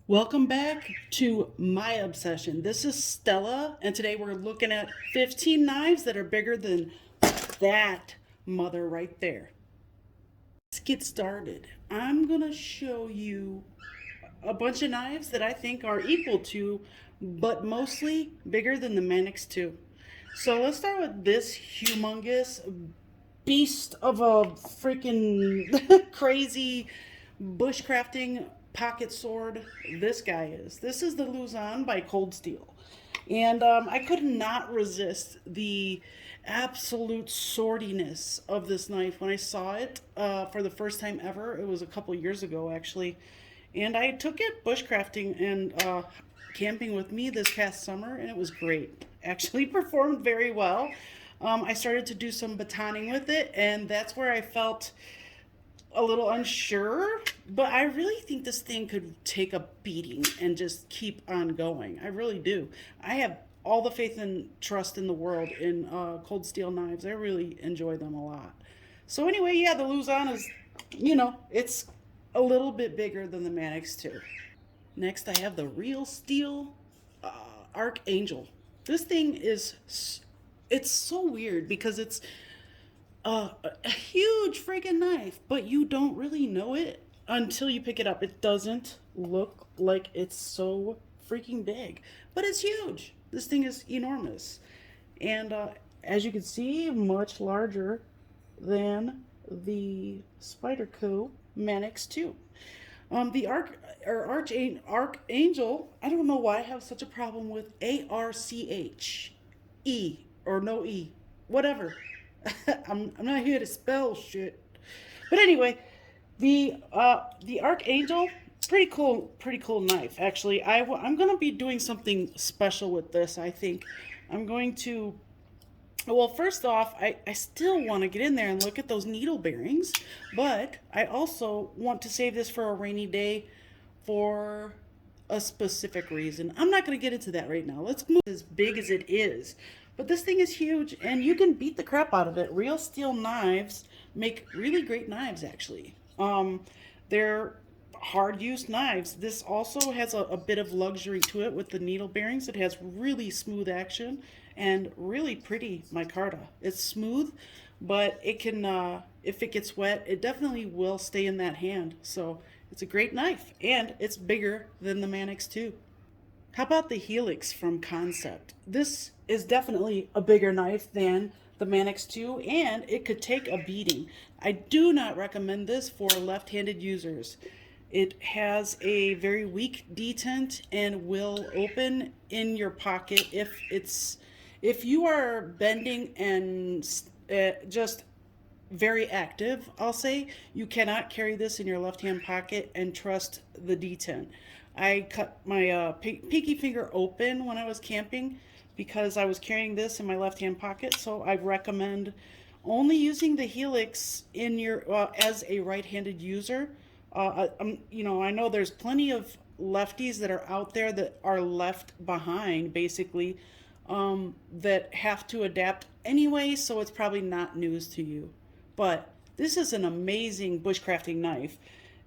Welcome back to My Obsession. This is Stella, and today we're looking at 15 knives that are bigger than that mother right there. Let's get started. I'm going to show you a bunch of knives that I think are equal to, but mostly bigger than the Manix 2. So let's start with this humongous beast of a freaking crazy bushcrafting pocket sword. This guy is. This is the Luzon by Cold Steel. And I could not resist the absolute swordiness of this knife when I saw it for the first time ever. It was a couple years ago, actually. And I took it bushcrafting and camping with me this past summer, and it was great. Actually, performed very well. I started to do some batoning with it, and that's where I felt a little unsure, but I really think this thing could take a beating and just keep on going. I really do. I have all the faith and trust in the world in Cold Steel knives. I really enjoy them a lot. So anyway, yeah, the Luzon is, it's a little bit bigger than the Manix 2. Next, I have the Real Steel uh, Archangel. This thing is, it's so weird because it's a huge friggin' knife, but you don't really know it until you pick it up. It doesn't look like it's so freaking big, but it's huge. This thing is enormous. And as you can see, much larger than the Spyderco Manix 2. The Archangel, I don't know why I have such a problem with ARCH. Or no E. Whatever. I'm not here to spell shit. But anyway, the Archangel, pretty cool knife actually. I'm gonna be doing something special with this. I think I'm going to. Well, first off, I still want to get in there and look at those needle bearings, but I also want to save this for a rainy day for a specific reason. I'm not going to get into that right now. Let's move as big as it is. But this thing is huge, and you can beat the crap out of it. Real Steel knives make really great knives, actually. They're hard used knives. This also has a bit of luxury to it with the needle bearings. It has really smooth action and really pretty micarta. It's smooth, but it can, if it gets wet, it definitely will stay in that hand. So it's a great knife, and it's bigger than the Manix 2. How about the Helix from Concept? This is definitely a bigger knife than the Manix 2, and it could take a beating. I do not recommend this for left-handed users. It has a very weak detent and will open in your pocket if you are bending and just very active, I'll say. You cannot carry this in your left hand pocket and trust the detent. I cut my pinky finger open when I was camping because I was carrying this in my left hand pocket, so I recommend only using the Helix in your as a right-handed user. I know there's plenty of lefties that are out there that are left behind, basically, that have to adapt anyway, so it's probably not news to you. But this is an amazing bushcrafting knife.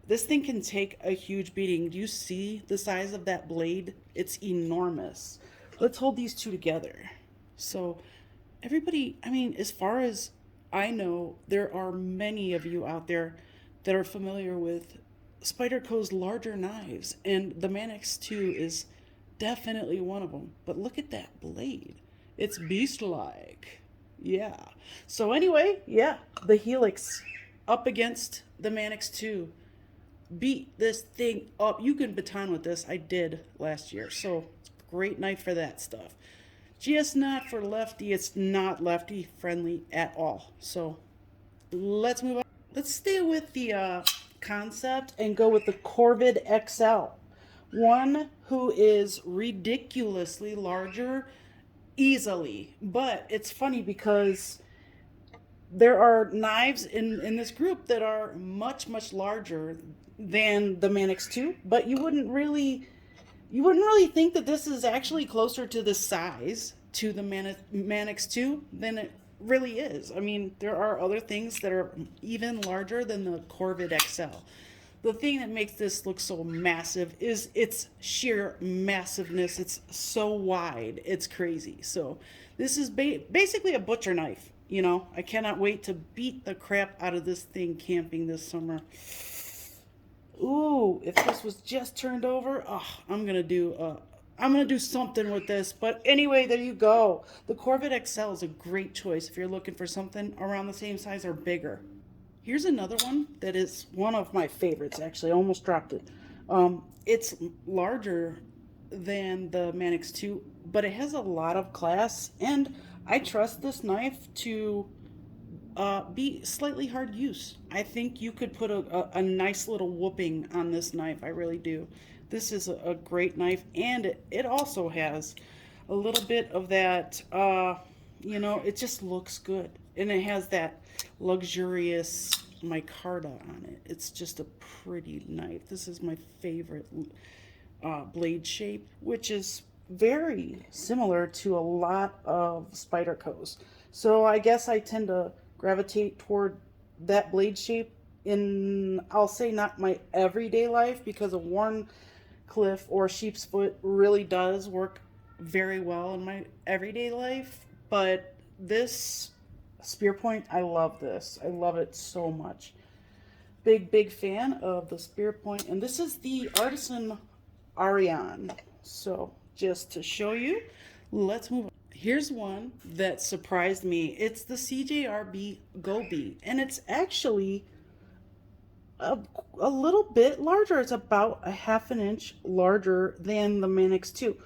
This thing can take a huge beating. Do you see the size of that blade? It's enormous. Let's hold these two together. So, everybody, I mean, as far as I know, there are many of you out there that are familiar with Spyderco's larger knives, and the Manix 2 is definitely one of them. But look at that blade. It's beast-like. Yeah. So anyway, yeah, the Helix up against the Manix 2. Beat this thing up. You can baton with this. I did last year. So great knife for that stuff. Just not for lefty. It's not lefty friendly at all. So let's move on. Let's stay with the Concept and go with the Corvid XL. One who is ridiculously larger easily. But it's funny because there are knives in this group that are much, much larger than the Manix 2, but you wouldn't really think that this is actually closer to the size to the Manix 2 than it really is. I mean, there are other things that are even larger than the Corvid XL. the thing that makes this look so massive is its sheer massiveness. It's so wide, it's crazy. So this is basically a butcher knife. You know, I cannot wait to beat the crap out of this thing camping this summer. Ooh, if this was just turned over, oh, I'm gonna do something with this. But anyway, there you go. The Corvette XL is a great choice if you're looking for something around the same size or bigger. Here's another one that is one of my favorites. Actually, I almost dropped it. It's larger than the Manix 2, but it has a lot of class, and I trust this knife to be slightly hard use. I think you could put a nice little whooping on this knife. I really do. This is a great knife, and it also has a little bit of that, you know, it just looks good. And it has that luxurious micarta on it. It's just a pretty knife. This is my favorite blade shape, which is very similar to a lot of Spyderco's. So I guess I tend to gravitate toward that blade shape in, I'll say, not my everyday life, because a Wharncliffe or sheep's foot really does work very well in my everyday life. But this spear point, I love this. I love it so much. Big fan of the spear point. And this is the Artisan Ariane. So just to show you, let's move on. Here's one that surprised me. It's the CJRB Gobi, and it's actually a little bit larger. It's about a half an inch larger than the Manix 2.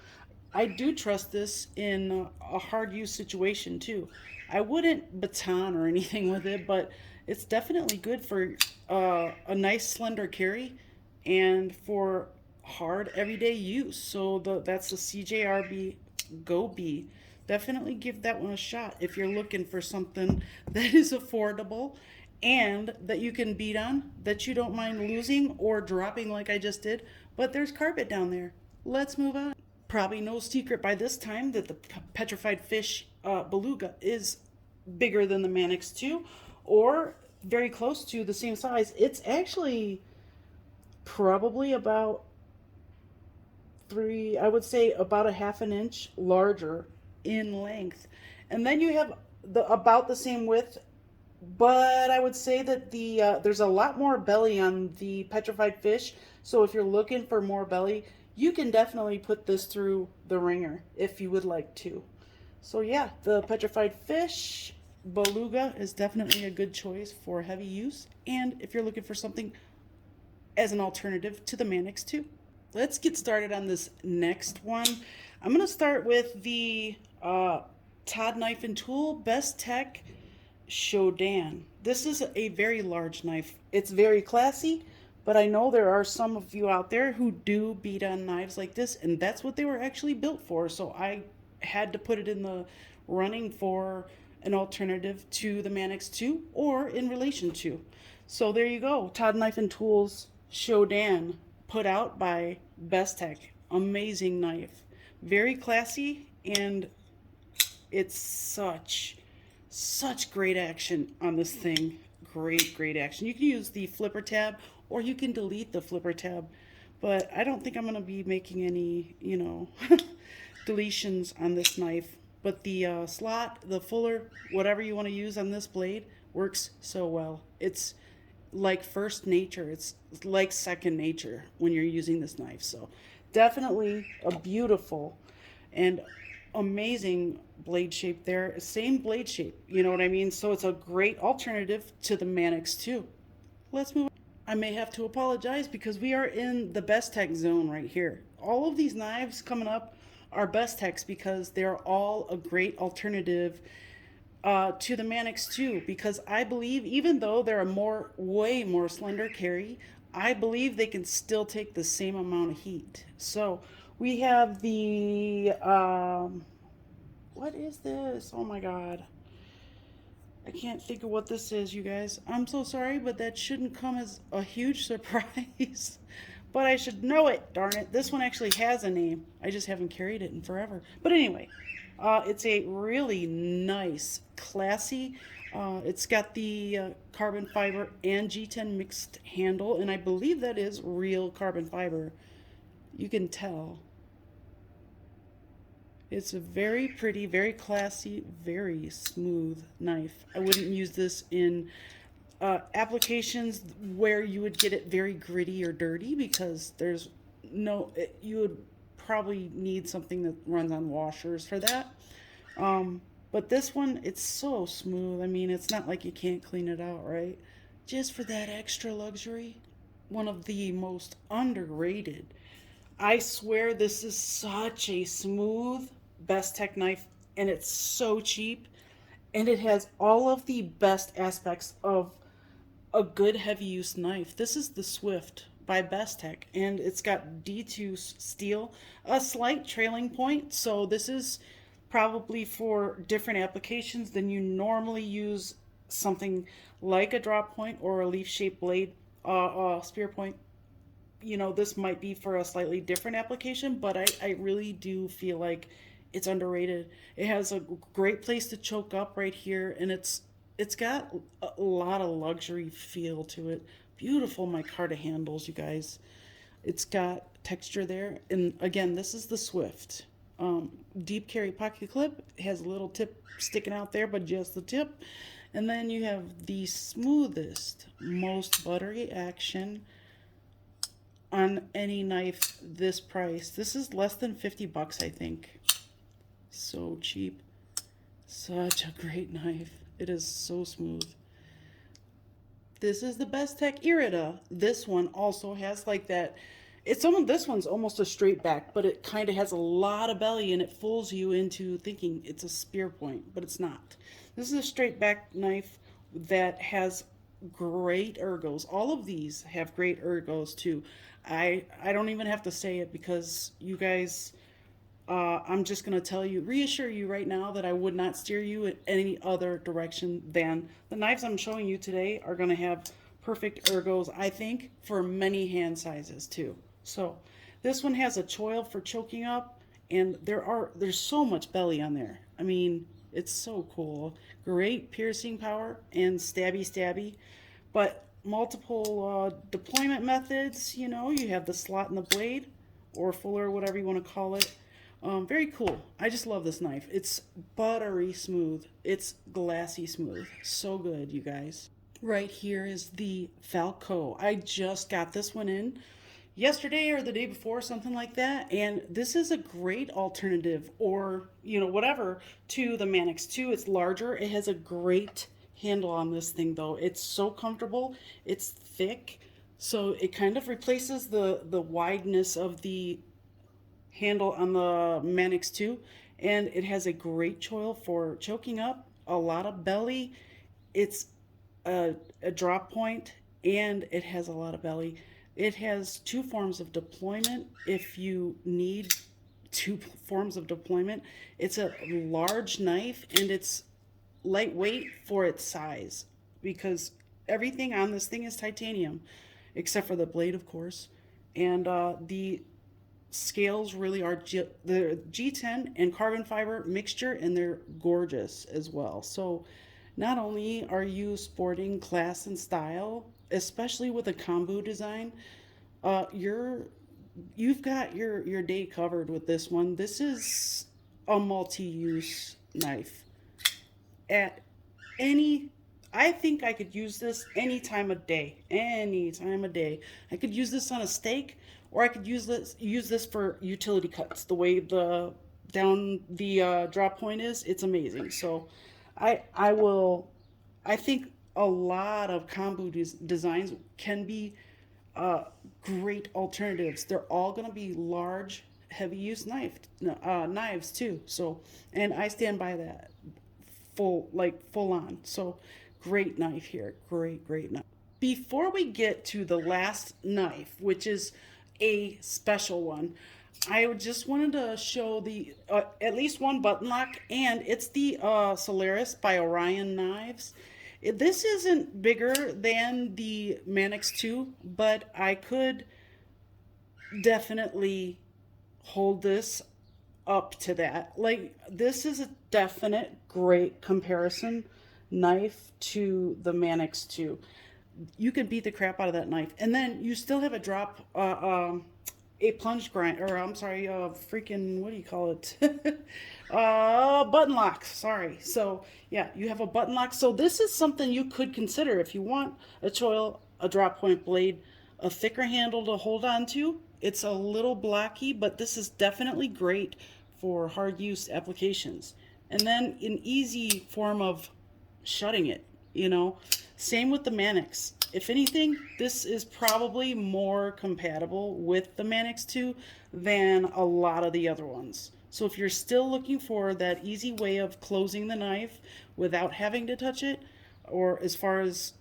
I do trust this in a hard use situation too. I wouldn't baton or anything with it, but it's definitely good for a nice slender carry and for hard everyday use. So that's the CJRB Gobi. Definitely give that one a shot if you're looking for something that is affordable and that you can beat on, that you don't mind losing or dropping like I just did. But there's carpet down there. Let's move on. Probably no secret by this time that the Petrified Fish Beluga is bigger than the Manix 2, or very close to the same size. It's actually probably about I would say about a half an inch larger in length. And then you have about the same width, but I would say that there's a lot more belly on the Petrified Fish. So if you're looking for more belly, you can definitely put this through the ringer if you would like to. So yeah, the Petrified Fish Beluga is definitely a good choice for heavy use, and if you're looking for something as an alternative to the Manix 2. Let's get started on this next one. I'm going to start with the Todd Knife and Tool Bestech Shodan. This is a very large knife. It's very classy, but I know there are some of you out there who do beat on knives like this, and that's what they were actually built for. So I had to put it in the running for an alternative to the Manix 2 or in relation to. So there you go. Todd Knife and Tools Shodan, put out by Bestech. Amazing knife. Very classy, and it's such great action on this thing. Great action. You can use the flipper tab or you can delete the flipper tab, but I don't think I'm going to be making any, you know, deletions on this knife. But the slot, the fuller, whatever you want to use on this blade works so well. It's like first nature. It's like second nature when you're using this knife. So definitely a beautiful and amazing blade shape there. Same blade shape, you know what I mean? So it's a great alternative to the Manix 2. Let's move on. I may have to apologize because we are in the Bestech zone right here. All of these knives coming up are Bestechs because they're all a great alternative to the Manix 2, because I believe even though they're a way more slender carry, I believe they can still take the same amount of heat. So we have the, what is this? Oh my God. I can't think of what this is, you guys. I'm so sorry, but that shouldn't come as a huge surprise. But I should know it, darn it. This one actually has a name. I just haven't carried it in forever. But anyway, It's a really nice, classy. It's got the carbon fiber and G10 mixed handle, and I believe that is real carbon fiber. You can tell. It's a very pretty, very classy, very smooth knife. I wouldn't use this in applications where you would get it very gritty or dirty because there's you would probably need something that runs on washers for that. But this one, it's so smooth. I mean, it's not like you can't clean it out, right? Just for that extra luxury. One of the most underrated. I swear this is such a smooth Bestech knife, and it's so cheap, and it has all of the best aspects of a good heavy use knife. This is the Swift by Bestech, and it's got D2 steel, a slight trailing point. So this is probably for different applications than you normally use something like a drop point or a leaf shaped blade, spear point. This might be for a slightly different application, but I really do feel like it's underrated. It has a great place to choke up right here, and it's got a lot of luxury feel to it. Beautiful micarta handles, you guys. It's got texture there, and again, this is the Swift. Deep carry pocket clip. It has a little tip sticking out there, but just the tip. And then you have the smoothest, most buttery action on any knife this price. This is less than 50 bucks, I think. So cheap. Such a great knife. It is so smooth. This is the Bestech Irida. This one also has like that. This one's almost a straight back, but it kind of has a lot of belly and it fools you into thinking it's a spear point, but it's not. This is a straight back knife that has great ergos. All of these have great ergos too. I don't even have to say it because you guys, I'm just going to reassure you right now that I would not steer you in any other direction than the knives I'm showing you today are going to have perfect ergos, I think, for many hand sizes too. So this one has a choil for choking up, and there's so much belly on there. I mean, it's so cool. Great piercing power and stabby. But multiple deployment methods. You have the slot in the blade, or fuller, whatever you want to call it. Very cool. I just love this knife. It's buttery smooth. It's glassy smooth. So good, you guys. Right here is the Falco. I just got this one in yesterday or the day before, something like that. And this is a great alternative, or, whatever, to the Manix 2. It's larger. It has a great handle on this thing, though. It's so comfortable. It's thick. So it kind of replaces the wideness of the handle on the Manix 2. And it has a great choil for choking up, a lot of belly. It's a drop point, and it has a lot of belly. It has two forms of deployment if you need two forms of deployment. It's a large knife, and it's lightweight for its size because everything on this thing is titanium except for the blade, of course. And the scales really are the G10 and carbon fiber mixture, and they're gorgeous as well. So not only are you sporting class and style, especially with a kombu design, you've got your day covered with this one. This is a multi-use knife. At any I think I could use this any time of day. Any time of day. I could use this on a steak, or I could use this for utility cuts. The way the down the drop point is, it's amazing. So I will. I think a lot of kombu designs can be great alternatives. They're all going to be large, heavy use knives too. So, and I stand by that full on. So great knife here. Great knife. Before we get to the last knife, which is a special one, I just wanted to show the at least one button lock, and it's the Solaris by Orion Knives. This isn't bigger than the Manix 2, but I could definitely hold this up to that. Like, this is a definite great comparison knife to the Manix 2. You could beat the crap out of that knife, and then you still have a plunge grind, or I'm sorry, freaking, what do you call it? Button lock. Sorry. So yeah, you have a button lock. So this is something you could consider if you want a choil, a drop point blade, a thicker handle to hold on to. It's a little blocky, but this is definitely great for hard use applications. And then an easy form of shutting it, you know. Same with the Manix. If anything, this is probably more compatible with the Manix 2 than a lot of the other ones. So if you're still looking for that easy way of closing the knife without having to touch it, or as far as,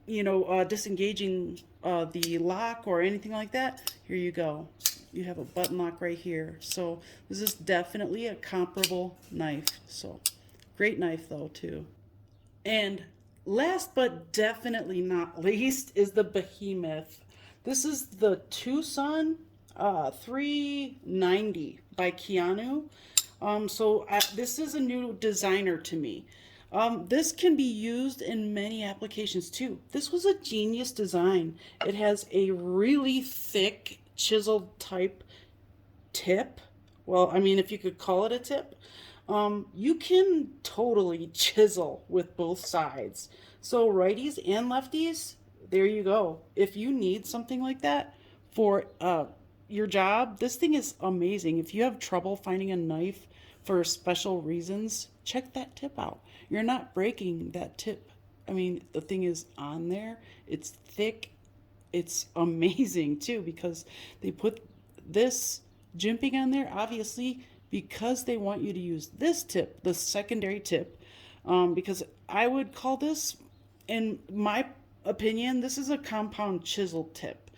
disengaging the lock or anything like that, here you go. You have a button lock right here. So this is definitely a comparable knife. So great knife though too. And last but definitely not least is the Behemoth. This is the Tucson 390 by Keanu. This is a new designer to me. This can be used in many applications too. This was a genius design. It has a really thick chiseled type tip. Well, I mean, if you could call it a tip. You can totally chisel with both sides. So righties and lefties, there you go. If you need something like that for your job, this thing is amazing. If you have trouble finding a knife for special reasons, check that tip out. You're not breaking that tip. I mean, the thing is on there. It's thick. It's amazing too because they put this jimping on there, obviously, because they want you to use this tip, the secondary tip, because I would call this, in my opinion, this is a compound chisel tip.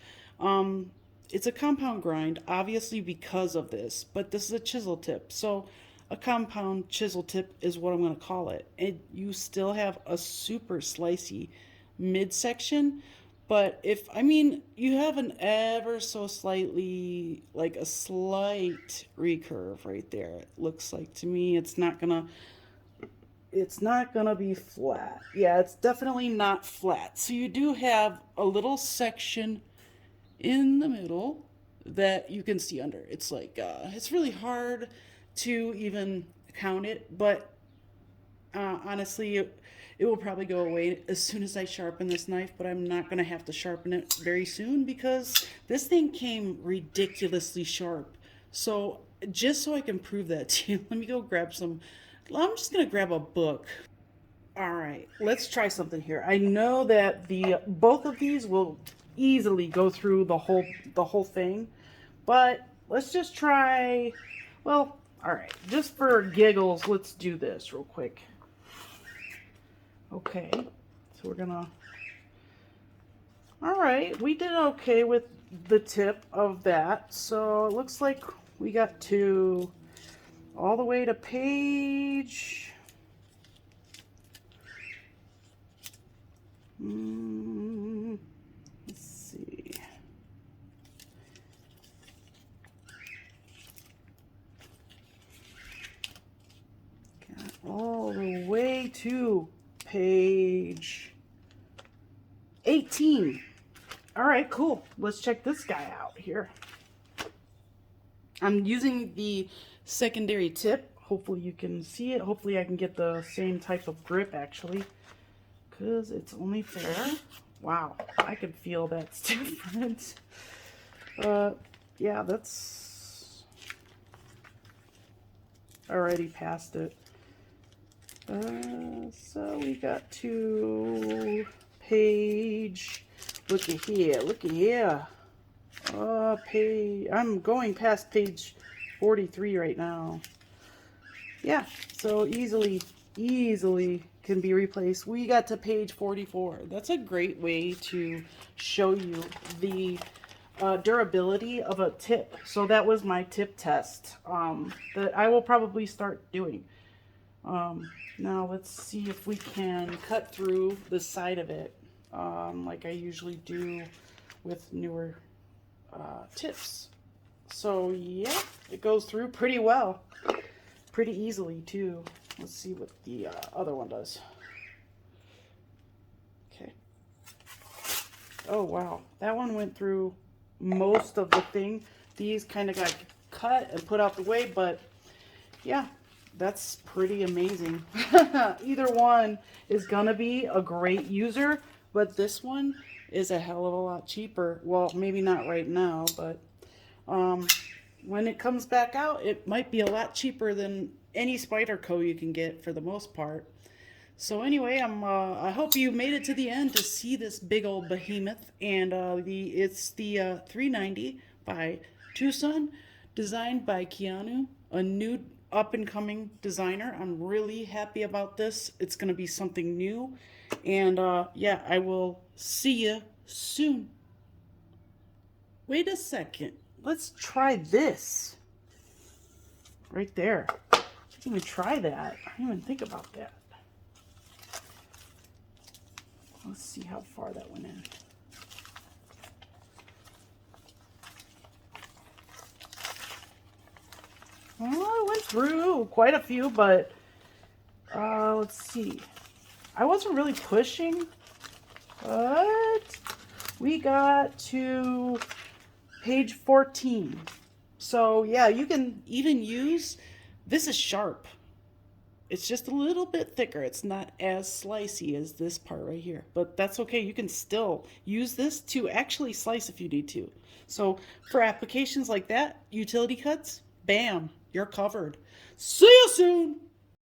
It's a compound grind, obviously because of this, but this is a chisel tip. So a compound chisel tip is what I'm going to call it. And you still have a super slicey midsection, but you have an ever so slightly, like a slight recurve right there. It looks like to me it's not gonna be flat. Yeah, it's definitely not flat. So you do have a little section in the middle that you can see under. It's like, it's really hard to even count it, but honestly, it will probably go away as soon as I sharpen this knife, but I'm not going to have to sharpen it very soon because this thing came ridiculously sharp. So just so I can prove that to you, let me go grab some. I'm just going to grab a book. All right, let's try something here. I know that both of these will easily go through the whole thing, but let's just try. Well, all right, just for giggles, let's do this real quick. Okay, so we're gonna. All right, we did okay with the tip of that. So it looks like we got to all the way to page. Let's see. Got all the way to page 18. All right, cool. Let's check this guy out here. I'm using the secondary tip. Hopefully you can see it. Hopefully I can get the same type of grip actually, because it's only fair. Wow, I can feel that's different. Yeah, that's already past it. So we got to page, look at here. I'm going past page 43 right now. Yeah, so easily can be replaced. We got to page 44. That's a great way to show you the durability of a tip. So that was my tip test that I will probably start doing. Now let's see if we can cut through the side of it like I usually do with newer tips. So yeah, it goes through pretty well. Pretty easily too. Let's see what the other one does. Okay. Oh wow, that one went through most of the thing. These kind of got cut and put out the way, but yeah, that's pretty amazing. Either one is gonna be a great user, but this one is a hell of a lot cheaper. Well, maybe not right now, but when it comes back out, it might be a lot cheaper than any Spyderco you can get for the most part. So anyway, I hope you made it to the end to see this big old behemoth, and it's the 390 by Tucson, designed by Keanu, a new up and coming designer. I'm really happy about this. It's gonna be something new, and yeah, I will see you soon. Wait a second. Let's try this. Right there. I didn't even try that. I didn't even think about that. Let's see how far that went in. Well, I went through quite a few, but let's see. I wasn't really pushing, but we got to page 14. So yeah, you can even use, this is sharp. It's just a little bit thicker. It's not as slicey as this part right here, but that's okay. You can still use this to actually slice if you need to. So for applications like that, utility cuts, bam, you're covered. See you soon.